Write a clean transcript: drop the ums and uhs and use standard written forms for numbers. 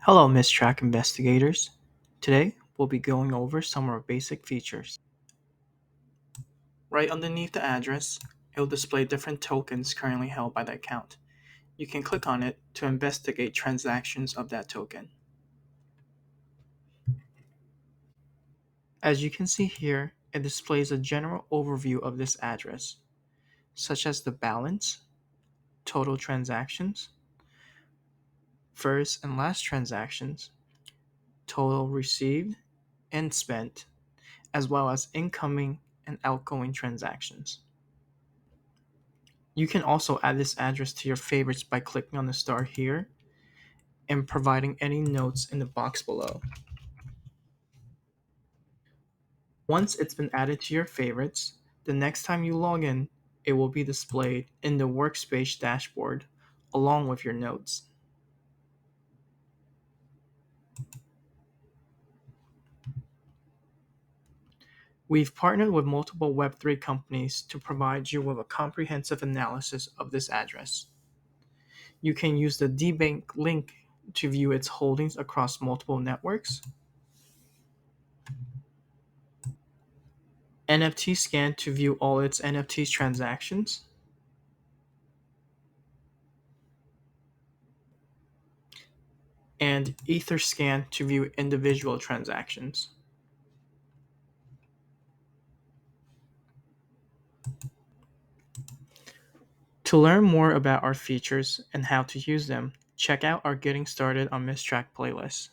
Hello, MistTrack investigators. Today, we'll be going over some of our basic features. Right underneath the address, it will display different tokens currently held by the account. You can click on it to investigate transactions of that token. As you can see here, it displays a general overview of this address, such as the balance, total transactions, first and last transactions, total received and spent, as well as incoming and outgoing transactions. You can also add this address to your favorites by clicking on the star here and providing any notes in the box below. Once it's been added to your favorites, the next time you log in, it will be displayed in the workspace dashboard along with your notes. We've partnered with multiple Web3 companies to provide you with a comprehensive analysis of this address. You can use the dbank link to view its holdings across multiple networks, NFT scan to view all its NFTs transactions, and Etherscan to view individual transactions. To learn more about our features and how to use them, check out our Getting Started on MistTrack playlist.